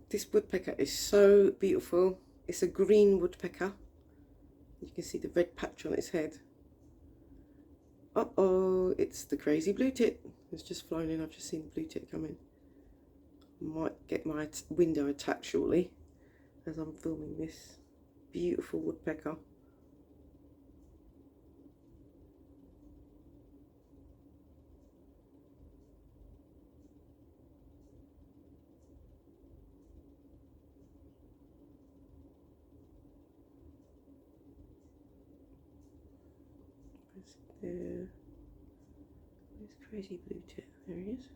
This woodpecker is so beautiful. It's a green woodpecker. You can see the red patch on its head. Uh-oh, it's the crazy blue tit. It's just flown in. I've just seen the blue tit come in. Might get my window attacked shortly as I'm filming this beautiful woodpecker. Where's crazy blue tit? There he is.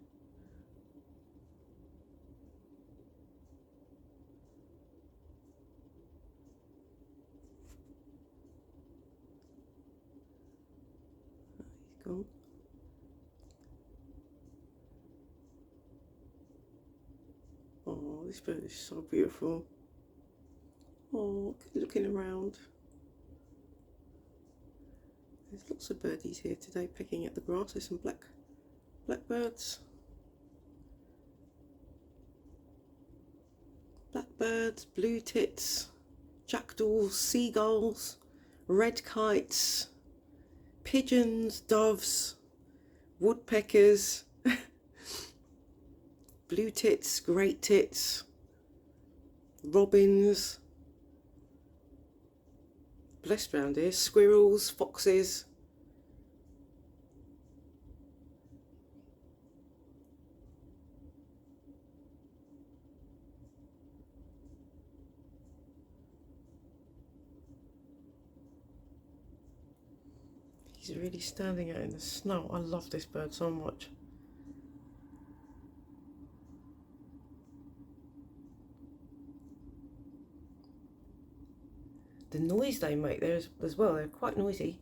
He's gone. Oh, this bird is so beautiful. Oh, looking around. There's lots of birdies here today pecking at the grass. There's some blackbirds. Blackbirds, blue tits, jackdaws, seagulls, red kites, pigeons, doves, woodpeckers, blue tits, great tits, robins, blessed round here, squirrels, foxes. He's really standing out in the snow. I love this bird so much. The noise they make there as well, they're quite noisy.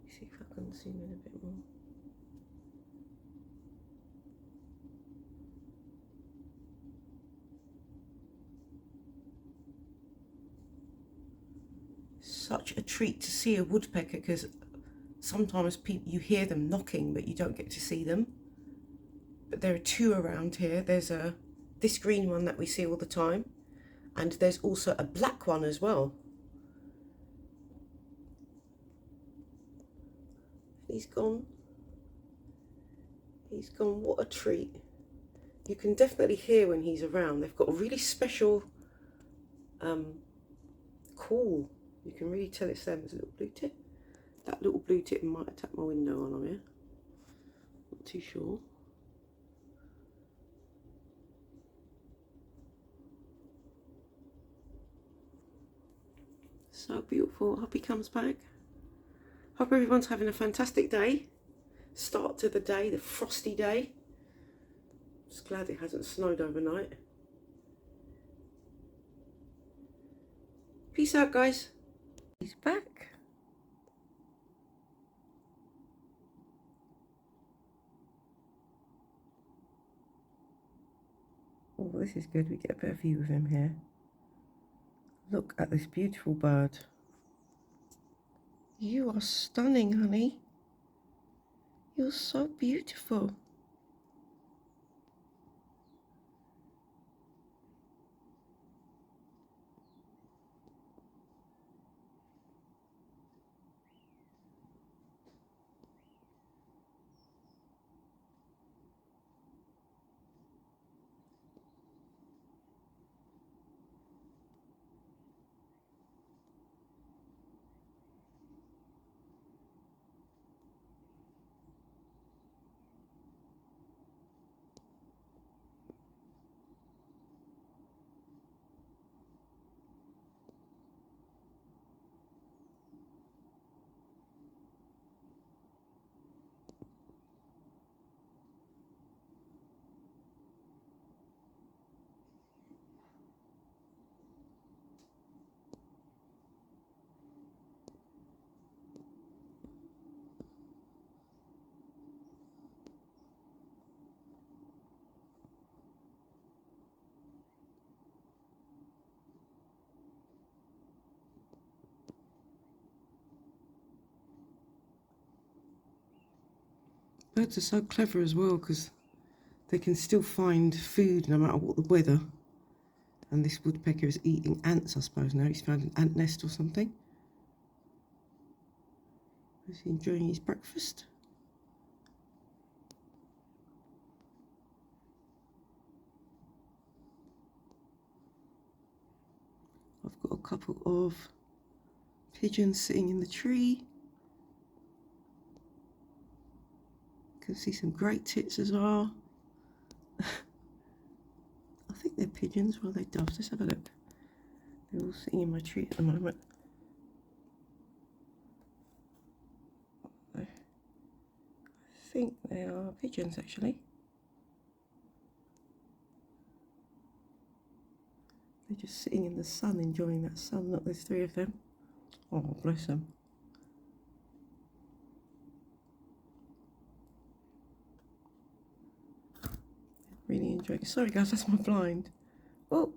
See if I can zoom in a bit more. Such a treat to see a woodpecker, because sometimes you hear them knocking but you don't get to see them. But there are two around here. There's this green one that we see all the time, and there's also a black one as well. He's gone. He's gone. What a treat. You can definitely hear when he's around. They've got a really special call. You can really tell it's them. There's a little blue tit. That little blue tit might attack my window while I'm here. Not too sure. So beautiful. Hope he comes back. Hope everyone's having a fantastic day. Start to the day, the frosty day. Just glad it hasn't snowed overnight. Peace out, guys. He's back. Oh, this is good. We get a better view of him here. Look at this beautiful bird. You are stunning, honey. You're so beautiful. Birds are so clever as well because they can still find food no matter what the weather. And this woodpecker is eating ants, I suppose now. He's found an ant nest or something. Is he enjoying his breakfast? I've got a couple of pigeons sitting in the tree. You can see some great tits as well. I think they're pigeons, or are they doves? Let's have a look. They're all sitting in my tree at the moment. I think they are pigeons actually. They're just sitting in the sun, enjoying that sun. Look, there's 3 of them. Oh, bless them. Really enjoying it. Sorry guys, that's my blind. Oh,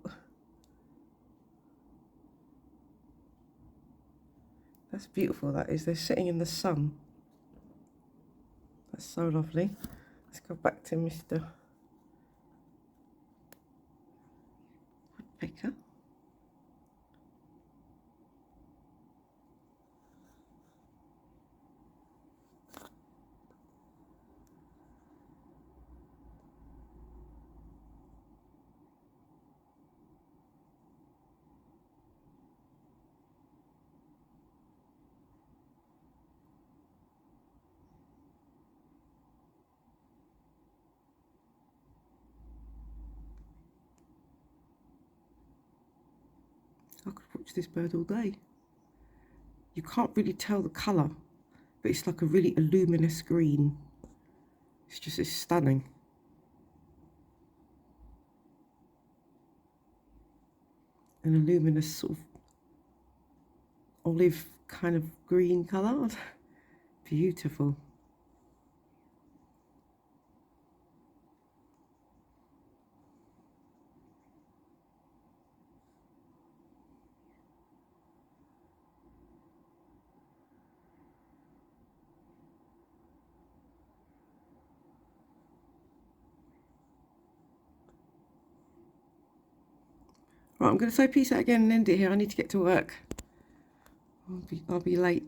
that's beautiful, that is. They're sitting in the sun. That's so lovely. Let's go back to Mr. Woodpecker. I could watch this bird all day. You can't really tell the colour, but it's like a really luminous green. It's stunning. An luminous sort of olive kind of green colour. Beautiful. Right, I'm going to say peace out again and end it here. I need to get to work. I'll be late.